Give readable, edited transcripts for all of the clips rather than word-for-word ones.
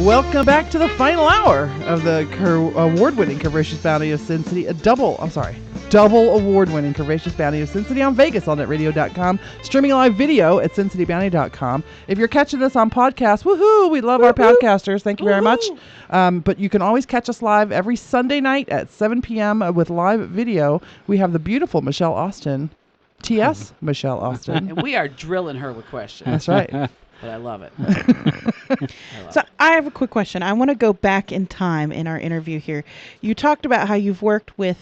Welcome back to the final hour of the award-winning Curvaceous Bounty of Sin City. Double award-winning Curvaceous Bounty of Sin City on VegasAllNetRadio.com. Streaming live video at SinCityBounty.com. If you're catching this on podcast, woohoo! We love our podcasters. Thank you very much. But you can always catch us live every Sunday night at 7 p.m. with live video. We have the beautiful Michelle Austin. T.S. Michelle Austin. And we are drilling her with questions. That's right. But I love it. I have a quick question. I want to go back in time in our interview here. You talked about how you've worked with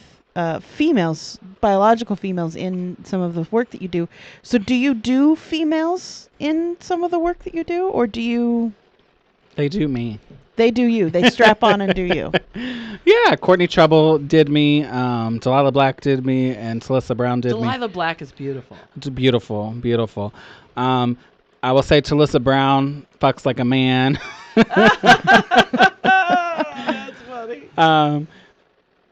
females, biological females, in some of the work that you do. So do you do females in some of the work that you do, or do you... They do me. They do you. They strap on and do you. Yeah, Courtney Trouble did me. Delilah Black did me, and Talissa Brown did me. Delilah Black is beautiful. It's beautiful, beautiful. I will say Talissa Brown fucks like a man. That's funny.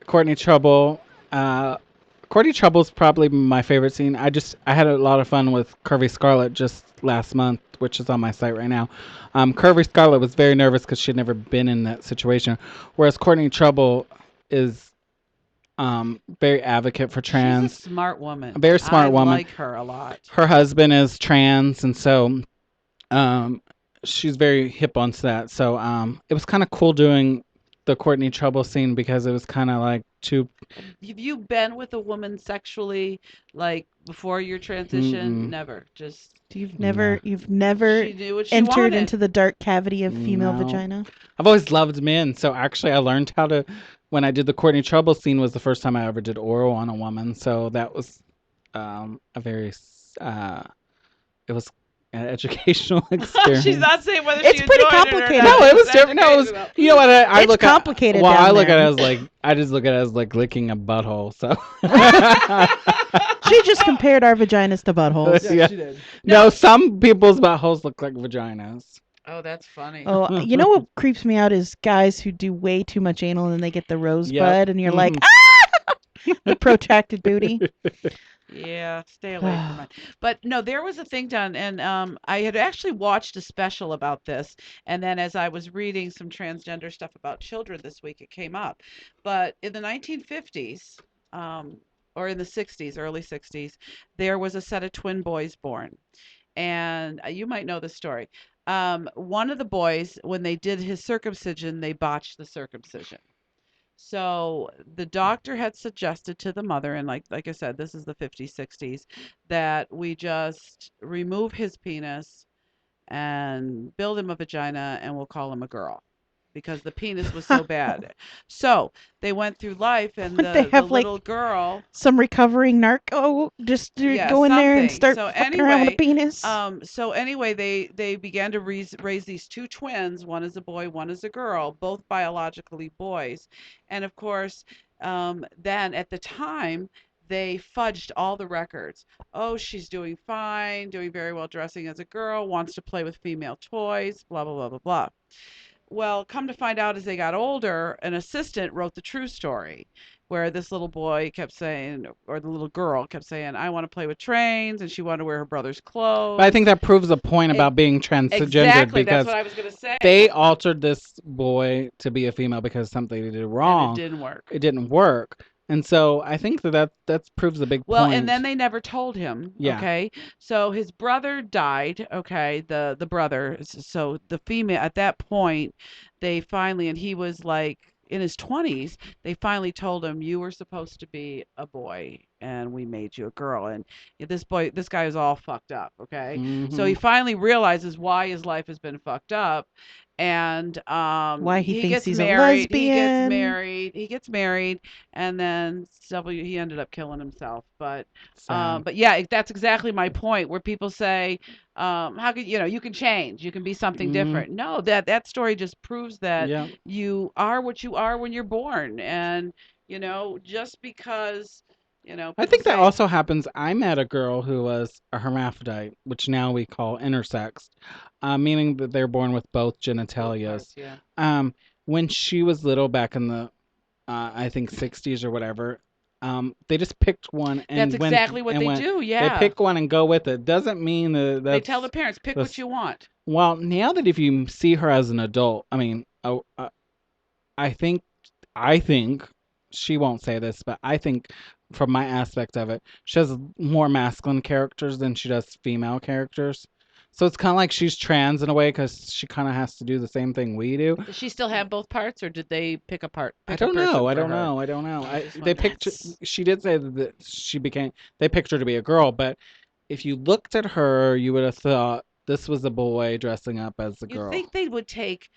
Courtney Trouble. Courtney Trouble's probably my favorite scene. I had a lot of fun with Curvy Scarlett just last month, which is on my site right now. Curvy Scarlett was very nervous because she'd never been in that situation, whereas Courtney Trouble is very advocate for trans. She's a smart woman. A very smart woman. I like her a lot. Her husband is trans, and so she's very hip on that. So it was kind of cool doing the Courtney Trouble scene because it was kind of like two. Have you been with a woman sexually, like before your transition? Never. Just you've never she knew what she entered wanted. into the dark cavity of female vagina? I've always loved men, so actually I learned how to. When I did the Courtney Trouble scene was the first time I ever did oral on a woman, so that was a very it was an educational experience. She's not saying whether It's she pretty enjoyed complicated. It or not. No, it was different. No, it was. You know what? I It's look complicated at. Well, down I look there. at it as like I just look at it as like licking a butthole. So She just compared our vaginas to buttholes. Yeah. She did. no, some people's buttholes look like vaginas. Oh, that's funny. Oh, you know what creeps me out is guys who do way too much anal and then they get the rosebud and you're like, ah! The protracted booty. Yeah, stay away from it. But no, there was a thing done, and I had actually watched a special about this, and then as I was reading some transgender stuff about children this week, it came up. But in the 1950s, or in the 60s, early 60s, there was a set of twin boys born, and you might know the story. One of the boys, when they did his circumcision, they botched the circumcision. So the doctor had suggested to the mother, and like I said, this is the 50s, 60s, that we just remove his penis and build him a vagina, and we'll call him a girl, because the penis was so bad. So they went through life, and They the have, like, little girl. Some recovering narco just to go in there and something. start So fucking around with a penis. So anyway, they began to raise these two twins. One is a boy, one is a girl, both biologically boys. And of course, then at the time, they fudged all the records. Oh, she's doing fine, doing very well dressing as a girl, wants to play with female toys, blah, blah, blah, blah, blah. Well, come to find out, as they got older, an assistant wrote the true story, where this little boy kept saying, or the little girl kept saying, I want to play with trains, and she wanted to wear her brother's clothes. But I think that proves a point about being transgendered, Exactly, because that's what I was going to say. they altered this boy to be a female because something they did wrong. And it didn't work. It didn't work. And so I think that proves a big Well, point. and then they never told him. Yeah. Okay. So his brother died. Okay. The brother. So the female, at that point, they finally, and he was like in his 20s, they finally told him, you were supposed to be a boy and we made you a girl. And this guy is all fucked up. Okay. So he finally realizes why his life has been fucked up. And why he thinks gets he's married, a lesbian. He gets married, and then he ended up killing himself. But Sad. but yeah, that's exactly my point, where people say, how could you can change, you can be something different. No, that story just proves that you are what you are when you're born, and just because I think that also happens. I met a girl who was a hermaphrodite, which now we call intersexed, meaning that they're born with both genitalias. When she was little, back in the, I think 60s or whatever, they just picked one and that's exactly what they do. Yeah, they pick one and go with it. Doesn't mean that they tell the parents, pick what you want. Well, now that if you see her as an adult, I mean, I think, I think she won't say this, but I think from my aspect of it, she has more masculine characters than she does female characters. So it's kind of like she's trans in a way because she kind of has to do the same thing we do. Does she still have both parts, or did they pick apart? I Pick a don't person know. I for don't her? know. I don't know. I just They went, picked. "That's-" She did say that she became. They picked her to be a girl, but if you looked at her, you would have thought this was a boy dressing up as a You girl. think they would take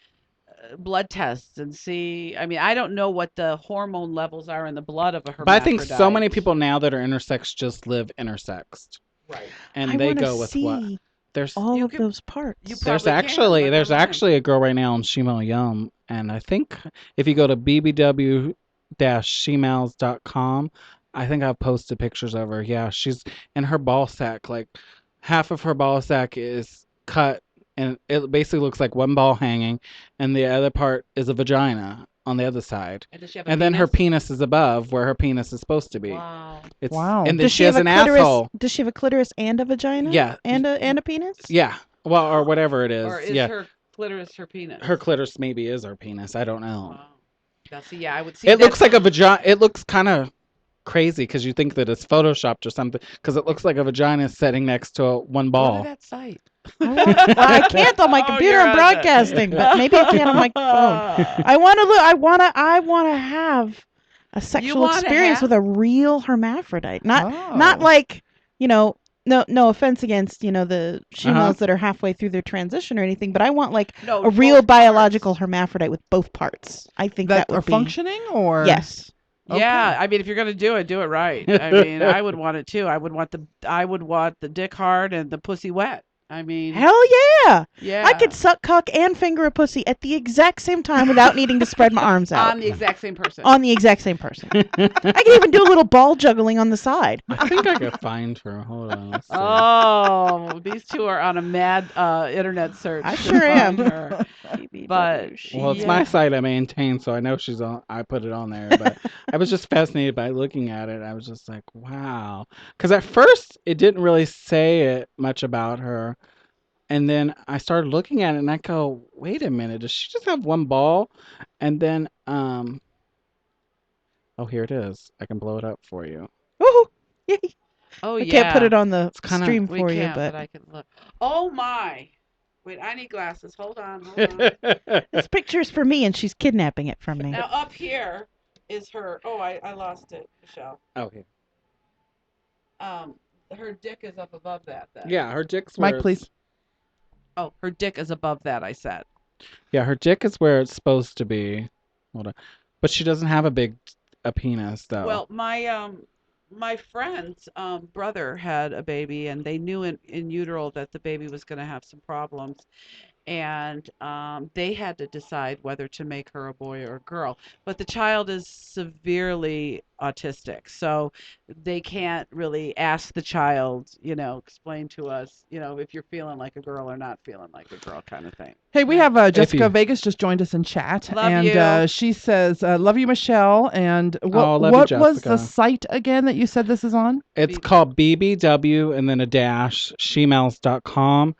blood tests and see? I mean, I don't know what the hormone levels are in the blood of a But I think so many hermaphrodite. people now that are intersex just live intersexed, Right. and I they want go to with what see there's. all You of could- those parts. you There's probably can. actually Look there's online. actually a girl right now on Shemale Yum, and I think if you go to bbw-shemales.com, I think I've posted pictures of her. Yeah, she's in her ball sack. Like half of her ball sack is cut, and it basically looks like one ball hanging, and the other part is a vagina on the other side. And does she have a And then her penis? penis is above where her penis is supposed to be. Wow. It's Wow. and then Does she have has a an clitoris? asshole. Does she have a clitoris and a vagina? Yeah. And a penis? Yeah. Well, or whatever it is. Or is yeah. her clitoris her penis? Her clitoris maybe is her penis. I don't know. Wow. Now, see, yeah, I would see. It looks that's- like a vagina. It looks kind of crazy because you think that it's photoshopped or something. Because it looks like a vagina sitting next to one Go ball. to that site. I can't on my Oh, computer. you're I'm on broadcasting, but maybe I can on my phone. I want to look. I want to have a sexual wanna experience have- with a real hermaphrodite. Not Oh. like, no offense against, the females that are halfway through their transition or anything, but I want like No, a real both biological parts. hermaphrodite with both parts. I think that that would are be functioning, or Yes. Yeah, Okay. I mean, if you're gonna do it right. I mean, I would want it too. I would want the dick hard and the pussy wet. I mean, Hell yeah. yeah. I could suck cock and finger a pussy at the exact same time without needing to spread my arms out. on the exact same person. On the exact same person. I can even do a little ball juggling on the side. I think I could find her. Hold on. Let's see. Oh, these two are on a mad internet search. I to sure am. find her. But Well, it's yeah. my site I maintain, so I know she's on. I put it on there, but I was just fascinated by looking at it. I was just like, wow. Because at first it didn't really say it much about her, and then I started looking at it, and I go, wait a minute, does she just have one ball? And then, oh, here it is. I can blow it up for you. Woohoo! Yay. Oh I yeah. can't put it on the kinda- stream We for you, can't, but I can look. Oh my. Wait, I need glasses. Hold on. this picture's for me, and she's kidnapping it from me. Now up here is her. Oh, I lost it, Michelle. Okay. Her dick is up above that. Then. Yeah, her dick's where Mike, please. Oh, her dick is above that. I said. Yeah, her dick is where it's supposed to be. Hold on. But she doesn't have a penis though. Well, my friend's brother had a baby, and they knew in utero that the baby was going to have some problems, and they had to decide whether to make her a boy or a girl. But the child is severely autistic, so they can't really ask the child, explain to us, if you're feeling like a girl or not feeling like a girl, kind of thing. Hey, we have Jessica you- Vegas just joined us in chat, Love and you. she says, "Love you, Michelle." And Oh, love you, what was the Jessica. site again that you said this is on? It's called BBW and then a dash shemales.com,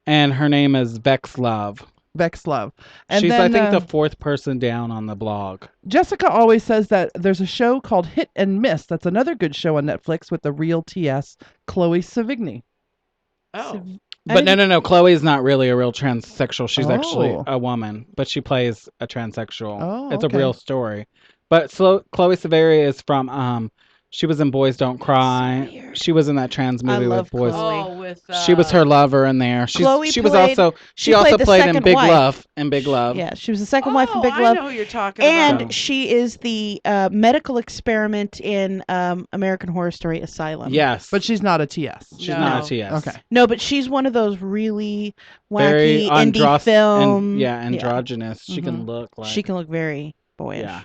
and her name is Vex Love. Vex Love. And She's then, I think the fourth person down on the blog. Jessica always says that there's a show called Hit and Miss. That's another good show on Netflix with the real TS, Chloe Savigny. Oh, But no. Chloe's not really a real transsexual. She's actually Oh. a woman, but she plays a transsexual. Oh, It's okay. a real story. But Chloe Severi is from she was in Boys Don't Cry. weird. She was in that trans movie love with Boys. Chloe. oh, with She was her lover in there. Chloe She was played- also she also played the played in second Big wife. Love and Big Love. Yeah, she was the second wife in Big I Love. know who you're talking And about. she is the medical experiment in American Horror Story Asylum. Yes. But she's not a TS. she's not No. a TS. Okay. No, but she's one of those really Very wacky indie film. androgynous. She can Mhm. look like She can look very boyish. Yeah.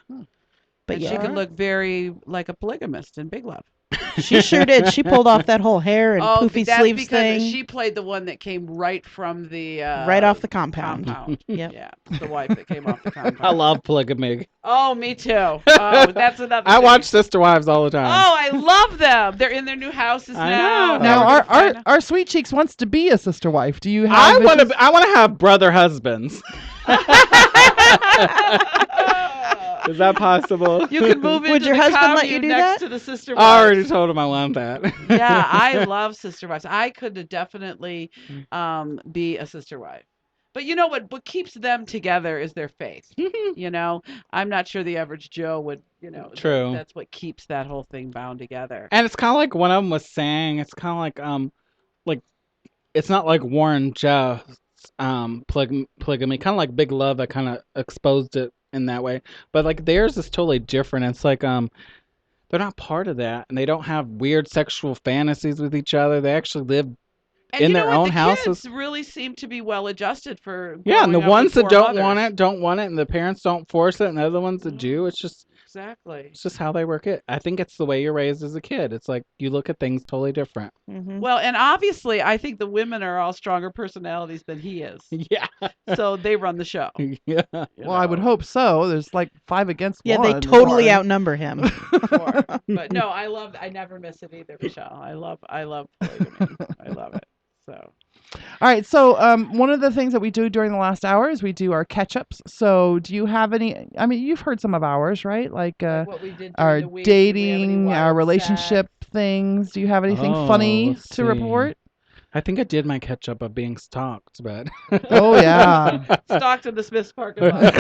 But And yeah. she could look very like a polygamist in Big Love. She sure did. She pulled off that whole hair and Oh, poofy that's sleeves because thing she played the one that came right from the right off the compound. Yep. Yeah, the wife that came off the compound. I love polygamy. Oh, me too. Oh, that's another. I thing. watch Sister Wives all the time. Oh, I love them. They're in their new houses I now. know. Now, We're gonna find out. our Sweet Cheeks wants to be a sister wife. Do you have? I want wishes? to. I want to have brother husbands. Is that possible? You can move into Would your the husband let you commune do next that? to the sister I already wives. told him I want that. Yeah, I love sister wives. I could definitely be a sister wife. But you know what keeps them together is their faith. You know, I'm not sure the average Joe would, True. that's what keeps that whole thing bound together. And it's kind of like one of them was saying. It's kind of like it's not like Warren Jeff's polygamy. Kind of like Big Love that kind of exposed it in that way. But like theirs is totally different. It's like they're not part of that, and they don't have weird sexual fantasies with each other. They actually live And in you know their what? own The houses. kids really seem to be well adjusted for Yeah, and the growing up ones with that poor don't want mothers. it don't want it, and the parents don't force it, and the other ones that do. It's just Exactly. it's just how they work it. I think it's the way you're raised as a kid. It's like you look at things totally different. Mm-hmm. Well, and obviously, I think the women are all stronger personalities than he is. Yeah. So they run the show. Yeah. you Well, I would know. hope so. There's like 5 against Yeah, 1. they totally Sure. outnumber him. Sure. But no, I never miss it either, Michelle. I love polygamy. I love it. So All right. So, one of the things that we do during the last hour is we do our catch-ups. So, do you have any? I mean, you've heard some of ours, right? Like what we did during our the week. Did we have any dating, our wild relationship things. Do you have anything Oh, funny let's to see. report? I think I did my catch up of being stalked, but Oh yeah. sex? Stalked in the Smiths parking lot.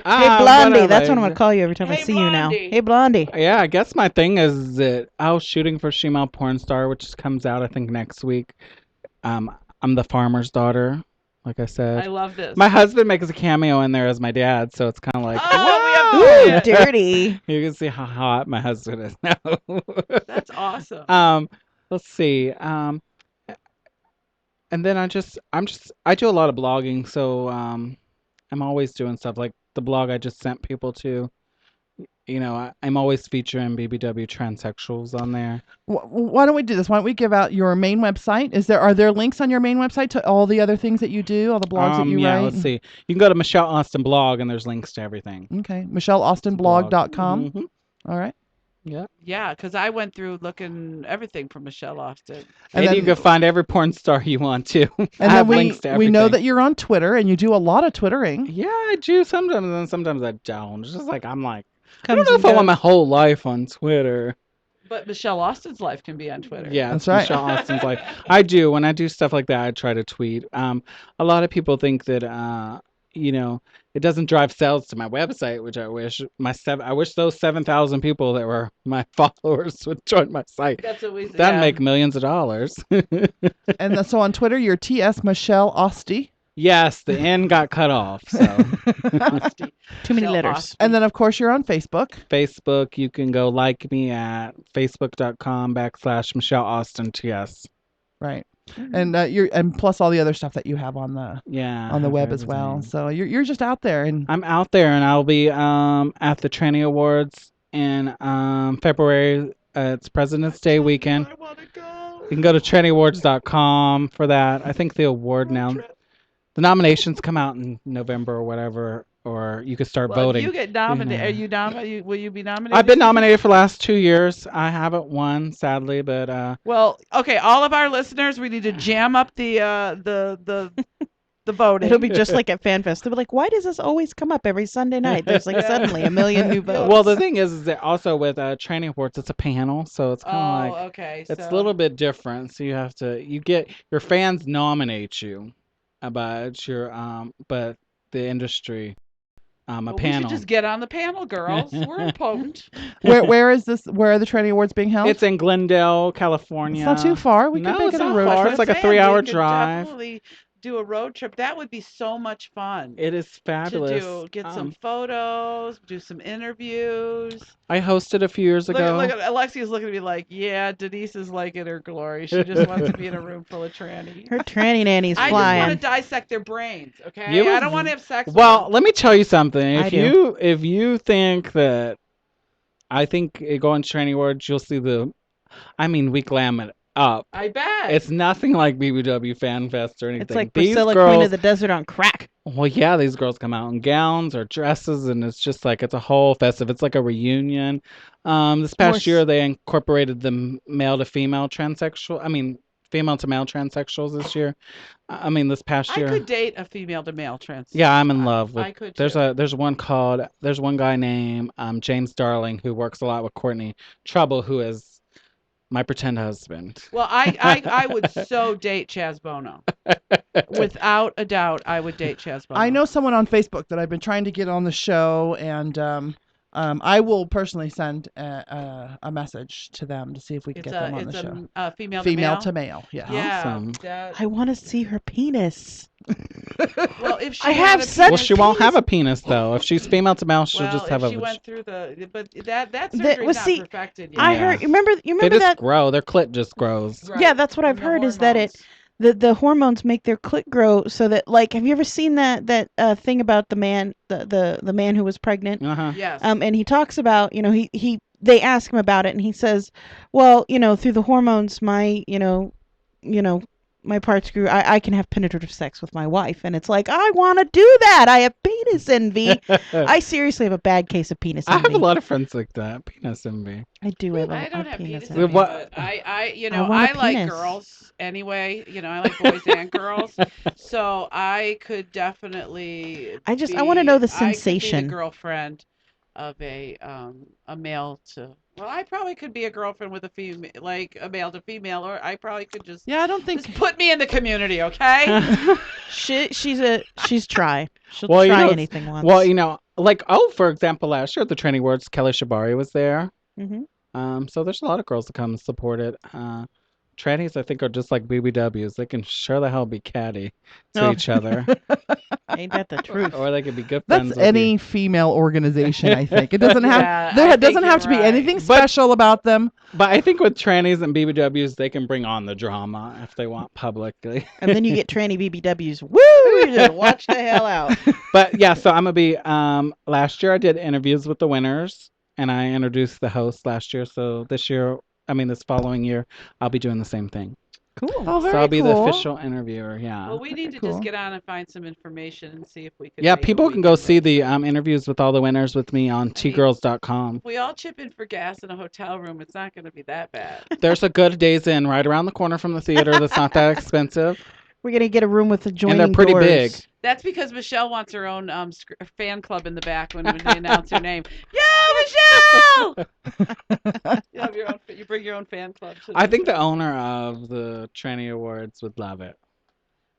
Hey, Blondie. whatever. That's what I'm going to call you every time I Hey, see you now. Blondie. Hey, Blondie. Yeah, I guess my thing is that I was shooting for Female Porn Star, which comes out I think next week. I'm the farmer's daughter, like I said. I love this. My husband makes a cameo in there as my dad, so it's kind of like, Oh, we Ooh, have to see it. dirty. you can see how hot my husband is now. That's awesome. Let's see. And then I do a lot of blogging, so I'm always doing stuff like the blog I just sent people to. You know, I'm always featuring BBW transsexuals on there. Why don't we do this? Why don't we give out your main website? Are there links on your main website to all the other things that you do, all the blogs that you Yeah, write? let's see. You can go to Michelle Austin blog, and there's links to everything. Okay, MichelleAustinblog.com. Mhm. All right. Yeah. Yeah, because I went through looking everything from Michelle Austin. And And then- you can find every porn star you want to. I And have then links to we everything. know that you're on Twitter and you do a lot of Twittering. Yeah, I do sometimes, and sometimes I don't. It's just like I'm like, I Comes don't know and if I want goes. my whole life on Twitter. But Michelle Austin's life can be on Twitter. Yeah, That's it's right. Michelle Austin's life. I do. When I do stuff like that, I try to tweet. A lot of people think that it doesn't drive sales to my website, which I wish. I wish those 7,000 people that were my followers would join my site. That's what we That'd make millions of dollars. And so on Twitter, you're TS Michelle Austin. Yes, the N got cut off. So Too many Michelle letters. Austin. And then, of course, you're on Facebook. Facebook, you can go like me at facebook.com/Michelle Austin TS. Right. And and plus all the other stuff that you have on the Yeah. on the I have web as well. everything. So you're just out there and I'm out there, and I'll be at the Tranny Awards in February. It's President's Day weekend. I want to go. You can go to trannyawards.com for that. I think the award now, the nominations come out in November or whatever, or you could start Well, if voting. you get nominated, Yeah. are you nominated? Will you be nominated? I've been nominated for the last 2 years. I haven't won, sadly, but Well, okay, all of our listeners, we need to jam up the voting. It'll be just like at FanFest. They'll be like, why does this always come up every Sunday night? There's like suddenly a million new votes. well, the thing is that also with Tranny Awards, it's a panel, so it's kind of like okay. it's so, a little bit different. So you get your fans nominate you, but but the industry, a well, panel. We should just get on the panel, girls. We're impotent. where is this? Where are the Tranny Awards being held? It's in Glendale, California. It's not too far. We can No, make it's it a not road far. trip. It's like a Saying, 3-hour we could drive. Definitely do a road trip. That would be so much fun. It is fabulous. To get some photos, do some interviews. I hosted a few years ago. Look at Alexia's looking at me like, yeah, Denise is like in her glory. She just wants to be in a room full of trannies. Her tranny nanny's I just flying. want to dissect their brains, okay? You I would- don't want to have sex with Well, them. let me tell you something. I If do. you think that I think going to Tranny Awards, you'll see we glam it up. I bet. It's nothing like BBW Fan Fest or anything. It's like These Priscilla, girls, Queen of the Desert on crack. well, yeah, these girls come out in gowns or dresses, and it's just like it's a whole festive. It's like a reunion. This past year they incorporated the male to female transsexual. Female to male transsexuals this year. This past year. I could date a female to male trans. Yeah, I'm in love with. I could. There's one guy named James Darling who works a lot with Courtney Trouble, who is my pretend husband. Well, I would so date Chaz Bono. Without a doubt, I would date Chaz Bono. I know someone on Facebook that I've been trying to get on the show, and I will personally send a message to them to see if we can get them on the show. It's female to male. Yeah. Yeah. Awesome. I want to see her penis. Well, if she I have such. Well, she won't have a penis though. If she's female to male, she'll just have if a. she went through but that surgery's not perfected yet. I heard. Remember they just that? grow. Their clit just grows. Right. Yeah, that's what I've heard. Is that the hormones make their clit grow so that have you ever seen that thing about the man the man who was pregnant? Uh-huh. Yes. And he talks about they ask him about it and he says, well, through the hormones my my parts grew. I can have penetrative sex with my wife, and it's like I want to do that. I have penis envy. I seriously have a bad case of penis envy. I have a lot of friends like that. Penis envy. I do have I don't have penis envy. envy. But I like girls anyway. I like boys and girls. So I could definitely. I want to know the I sensation. could be the girlfriend of a male to. Well, I probably could be a girlfriend with a female, like a male to female, or I probably could just. Yeah, I don't think. Just put me in the community, okay? she's try. She'll try anything once. Well, for example, last year at the Tranny Awards, Kelly Shabari was there. Mm-hmm. So there's a lot of girls that come and support it. Trannies, I think, are just like BBWs. They can sure the hell be catty to each other. Ain't that the truth? Or they could be good friends. That's any female organization, I think. It doesn't have it doesn't have to be anything special about them. But I think with trannies and BBWs, they can bring on the drama if they want publicly. And then you get tranny BBWs. Woo! You just watch the hell out. But yeah, so I'm gonna be. Last year I did interviews with the winners, and I introduced the host last year. So this following year, I'll be doing the same thing. Cool. Oh, very So I'll be the cool. official interviewer. Yeah. Well, we need to just get on and find some information and see if we can. Yeah, people can go see the interviews with all the winners with me on tgirls.com. If we all chip in for gas in a hotel room, it's not going to be that bad. There's a good Days Inn right around the corner from the theater. That's not that expensive. We're gonna get a room with adjoining And they're pretty doors. big. That's because Michelle wants her own fan club in the back when they announce her name. Yo, Michelle! You bring your own fan club. I think the owner of the Tranny Awards would love it.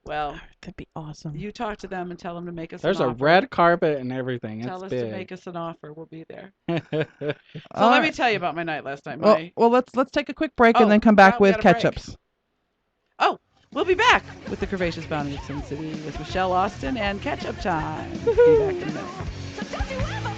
Well, that'd be awesome. You talk to them and tell them to make us. There's an a offer. Red carpet and everything. Tell it's us big. to make us an offer. We'll be there. So let me tell you about my night last night. Well, let's take a quick break and then come back with catch-ups. Oh, we'll be back with the Curvaceous Bounty of Sin City with Michelle Austin and catch-up time. Be back in a minute.